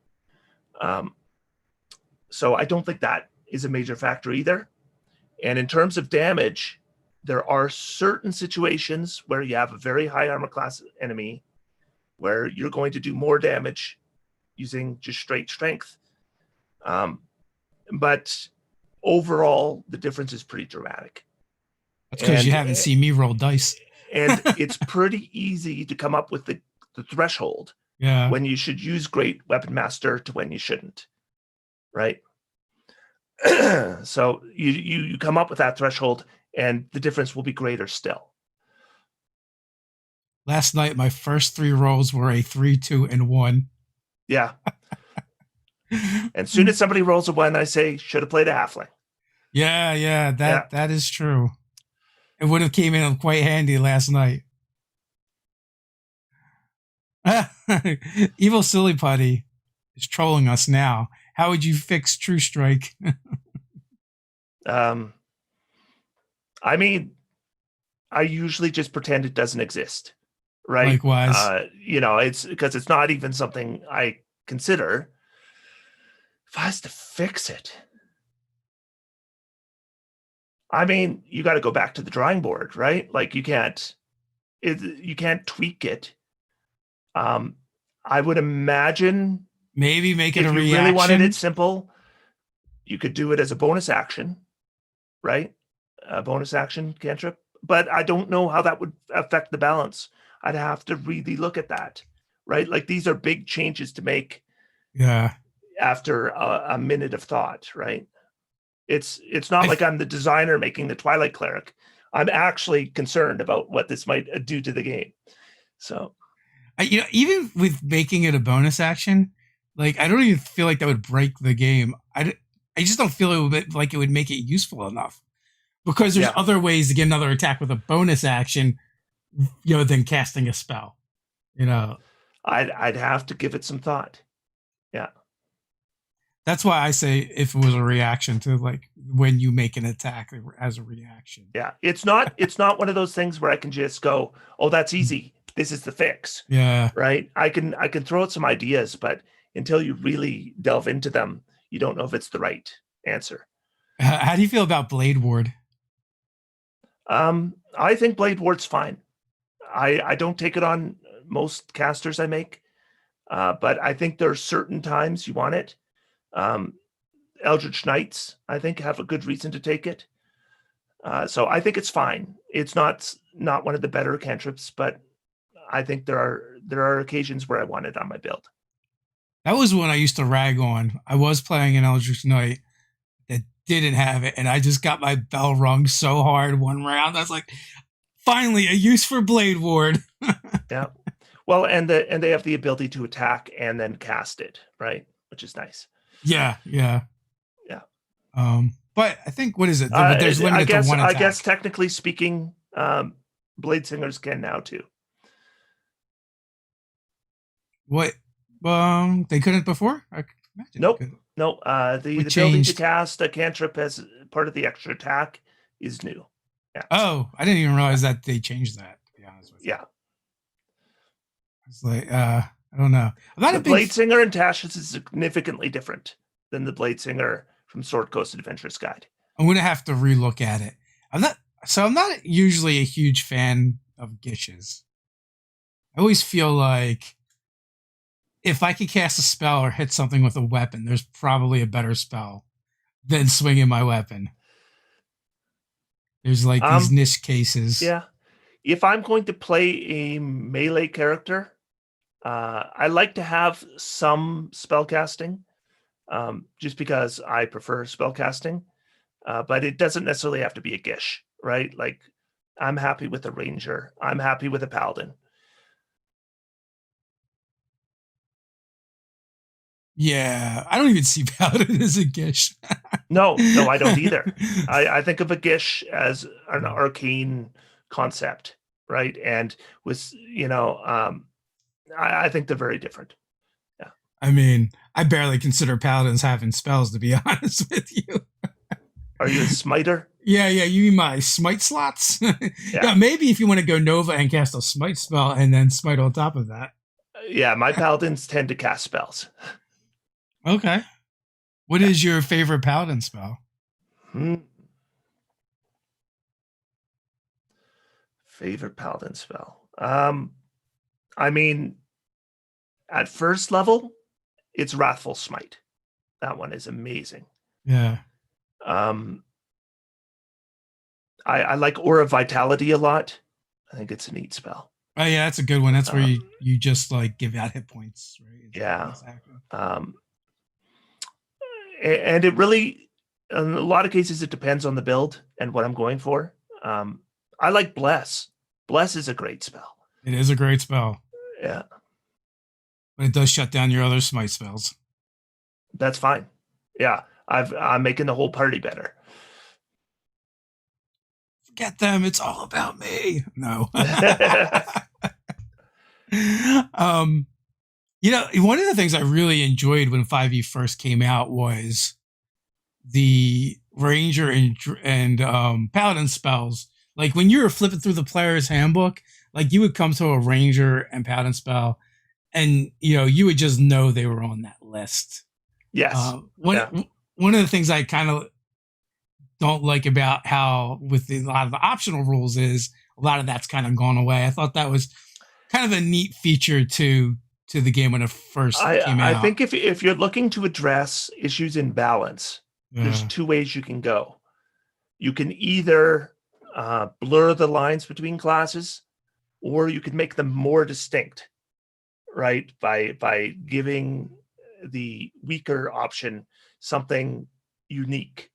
So I don't think that is a major factor either. And in terms of damage, there are certain situations where you have a very high armor class enemy where you're going to do more damage using just straight strength. But overall, the difference is pretty dramatic. That's because you haven't seen me roll dice. And it's pretty easy to come up with the threshold. Yeah. When you should use Great Weapon Master to when you shouldn't, right? So you come up with that threshold, and the difference will be greater still. Last night, my first 3 rolls were a 3, 2, and 1. Yeah. And as soon as somebody rolls a 1, I say, should have played a halfling. Yeah, that is true. It would have came in quite handy last night. Evil Silly Putty is trolling us now. How would you fix True Strike? I mean, I usually just pretend it doesn't exist, right? Likewise. It's because it's not even something I consider. If I was to fix it, I mean, you got to go back to the drawing board, right? Like you can't tweak it. I would imagine maybe make it a reaction. If you really wanted it simple, you could do it as a bonus action, right? A bonus action cantrip. But I don't know how that would affect the balance. I'd have to really look at that, right? Like these are big changes to make. Yeah. After a minute of thought, right? It's not like I'm the designer making the Twilight Cleric. I'm actually concerned about what this might do to the game. So, even with making it a bonus action, like I don't even feel like that would break the game. I just don't feel it would make it useful enough, because there's other ways to get another attack with a bonus action, than casting a spell. I'd have to give it some thought. Yeah. That's why I say if it was a reaction to like when you make an attack as a reaction. Yeah, it's not one of those things where I can just go, "Oh, that's easy. This is the fix." Yeah. Right? I can throw out some ideas, but until you really delve into them, you don't know if it's the right answer. How do you feel about Blade Ward? I think Blade Ward's fine. I don't take it on most casters I make, but I think there are certain times you want it. Eldritch Knights, I think, have a good reason to take it. So I think it's fine. It's not one of the better cantrips, but I think there are occasions where I want it on my build. That was one I used to rag on. I was playing an Eldritch Knight that didn't have it, and I just got my bell rung so hard one round. I was like, finally, a use for Blade Ward. Yeah. Well, and they have the ability to attack and then cast it, right? Which is nice. Yeah. But I think, what is it? There's limited to one attack. I guess technically speaking, Blade Singers can now too. What? They couldn't before? Nope. No. The ability to cast a cantrip as part of the extra attack is new. Yeah. Oh, I didn't even realize that they changed that, to be honest with you. Yeah. It's like, I don't know. The Blade Singer in Tasha's is significantly different than the Blade Singer from Sword Coast Adventurer's Guide. I'm going to have to relook at it. I'm not usually a huge fan of Gishes. I always feel like if I could cast a spell or hit something with a weapon, there's probably a better spell than swinging my weapon. There's like these niche cases. Yeah. If I'm going to play a melee character, I like to have some spell casting, just because I prefer spell casting. but it doesn't necessarily have to be a Gish, right? Like, I'm happy with a ranger. I'm happy with a paladin. Yeah, I don't even see Paladin as a Gish. No, I don't either. I think of a Gish as an arcane concept, right? And with, I think they're very different. Yeah. I mean, I barely consider paladins having spells, to be honest with you. Are you a smiter? Yeah, you mean my smite slots? Yeah. Yeah, maybe if you want to go Nova and cast a smite spell and then smite on top of that. Yeah, my paladins tend to cast spells. Okay. What is your favorite paladin spell? Favorite paladin spell? I mean, at first level, it's Wrathful Smite. That one is amazing. Yeah. I like Aura Vitality a lot. I think it's a neat spell. Oh yeah, that's a good one. That's where you just like give out hit points, right? Yeah. Exactly. And it really, in a lot of cases, it depends on the build and what I'm going for. I like Bless. Bless is a great spell. It is a great spell. Yeah. But it does shut down your other smite spells. That's fine. Yeah. I'm making the whole party better. Forget them. It's all about me. No. One of the things I really enjoyed when 5e first came out was the ranger and paladin spells. Like when you were flipping through the player's handbook, like you would come to a ranger and paladin spell, and you would just know they were on that list. Yes. One of the things I kind of don't like about how with a lot of the optional rules is a lot of that's kind of gone away. I thought that was kind of a neat feature to the game when it first came out. I think if you're looking to address issues in balance, there's two ways you can go. You can either blur the lines between classes, or you could make them more distinct, right? By giving the weaker option something unique.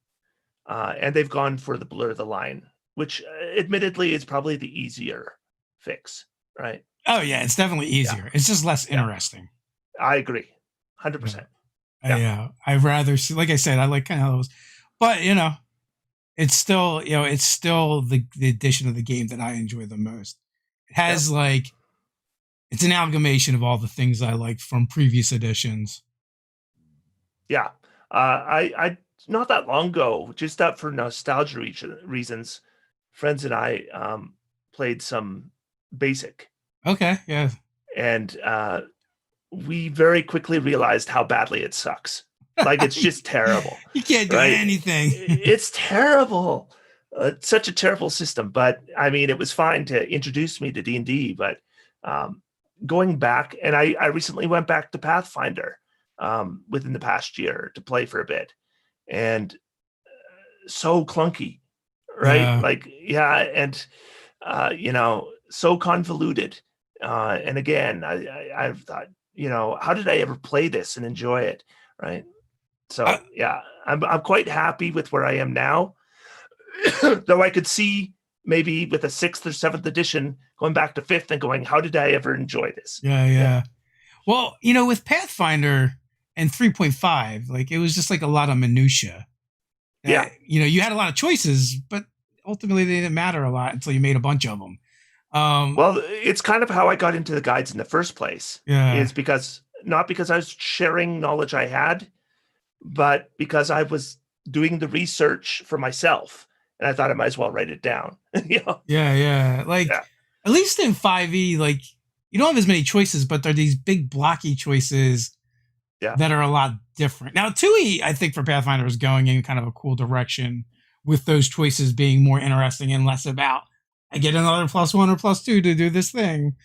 And they've gone for the blur the line, which admittedly is probably the easier fix, right? Oh yeah, it's definitely easier. Yeah. It's just less interesting. I agree, 100%. Yeah, I'd rather see. Like I said, I like kind of those, but it's still the edition of the game that I enjoy the most. It has it's an amalgamation of all the things I liked from previous editions. Yeah, I not that long ago, just up for nostalgia reasons, friends and I played some Basic. Okay, yeah. And we very quickly realized how badly it sucks. Like, it's just terrible. You can't do anything. It's terrible. It's such a terrible system. But I mean, it was fine to introduce me to D&D. But going back, and I recently went back to Pathfinder within the past year to play for a bit, and so clunky, right? And so convoluted. And again, I thought, how did I ever play this and enjoy it, right? So I'm quite happy with where I am now. Though I could see maybe with a 6th or 7th edition going back to 5th and going, how did I ever enjoy this? Yeah. Well, with Pathfinder and 3.5, like it was just like a lot of minutia. Yeah. You had a lot of choices, but ultimately they didn't matter a lot until you made a bunch of them. Well, it's kind of how I got into the guides in the first place. Yeah. Is because not because I was sharing knowledge I had, but because I was doing the research for myself, and I thought I might as well write it down. Yeah. At least in 5e, like you don't have as many choices, but there are these big blocky choices that are a lot different. Now, 2e, I think for Pathfinder is going in kind of a cool direction with those choices being more interesting and less about I get another +1 or +2 to do this thing.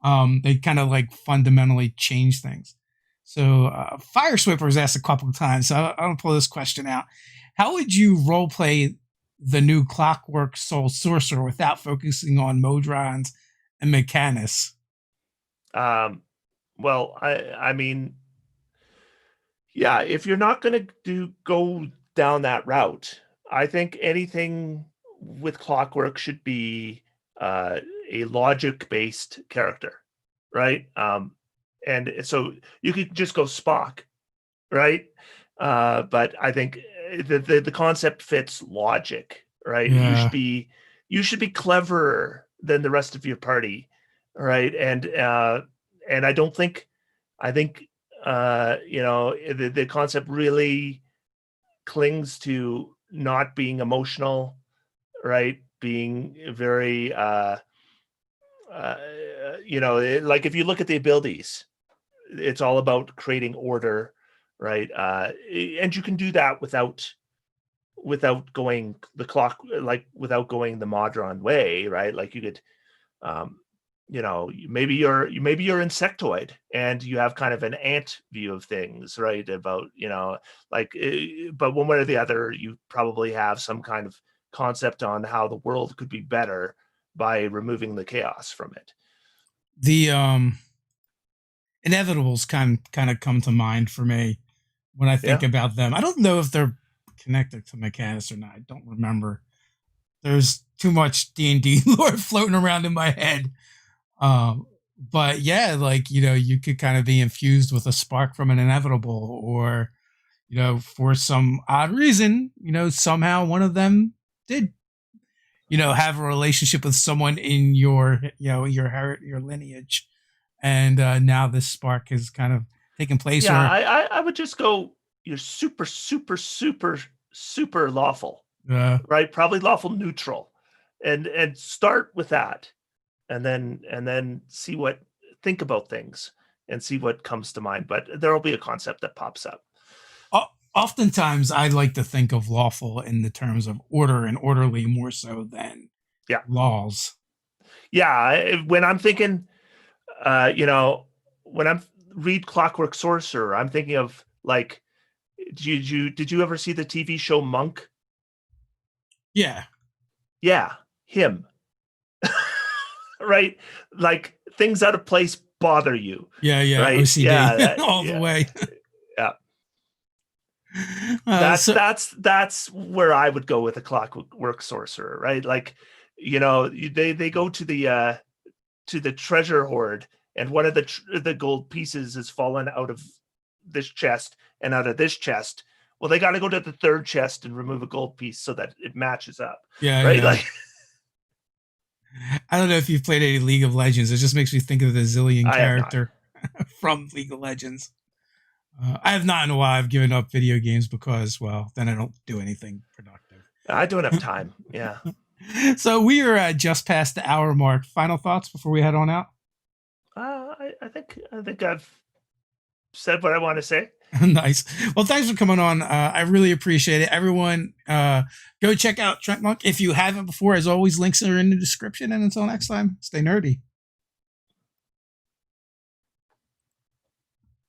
They kind of like fundamentally change things. So Fire Swiper was asked a couple of times, so I'll pull this question out. How would you roleplay the new Clockwork Soul Sorcerer without focusing on Modrons and Mechanus? Well, I mean, yeah, if you're not going to go down that route, I think anything with clockwork should be a logic-based character, right? And so you could just go Spock, right? But I think the concept fits logic, right? Yeah. You should be cleverer than the rest of your party, right? And I think the concept really clings to not being emotional, right? Being very like if you look at the abilities, it's all about creating order, right? And you can do that without going the clock, like without going the modron way, right? Like you could um maybe you're insectoid and you have kind of an ant view of things, right? About like but one way or the other you probably have some kind of concept on how the world could be better by removing the chaos from it. The inevitables kind of come to mind for me when I think Yeah. about them. I don't know if they're connected to mechanics or not. I don't remember. There's too much D&D lore floating around in my head. But yeah, like, you could kind of be infused with a spark from an inevitable, or, for some odd reason, somehow one of them did, have a relationship with someone in your, your lineage. And now this spark has kind of taken place. Yeah, Or I would just go, you're super, super, super, super lawful, uh, right? Probably lawful neutral. And start with that. And then think about things and see what comes to mind. But there will be a concept that pops up. oftentimes I like to think of lawful in the terms of order and orderly more so than laws. Yeah, when I'm thinking, when I'm read Clockwork Sorcerer, I'm thinking of like, did you ever see the TV show Monk? Yeah. Yeah, him. Right? Like things out of place bother you. Yeah, right? OCD. Yeah, all the way. Yeah. That's where I would go with a Clockwork Sorcerer, right? Like, they go to the treasure hoard, and one of the gold pieces has fallen out of this chest and out of this chest. Well, they got to go to the third chest and remove a gold piece so that it matches up. Yeah, right. Yeah. Like, I don't know if you've played any League of Legends. It just makes me think of the Zillion character from League of Legends. I have not in a while. I've given up video games because, well, then I don't do anything productive. I don't have time. Yeah. So we are just past the hour mark. Final thoughts before we head on out? I think I've said what I want to say. Nice. Well, thanks for coming on. I really appreciate it. Everyone, go check out Treantmonk if you haven't before. As always, links are in the description. And until next time, stay nerdy.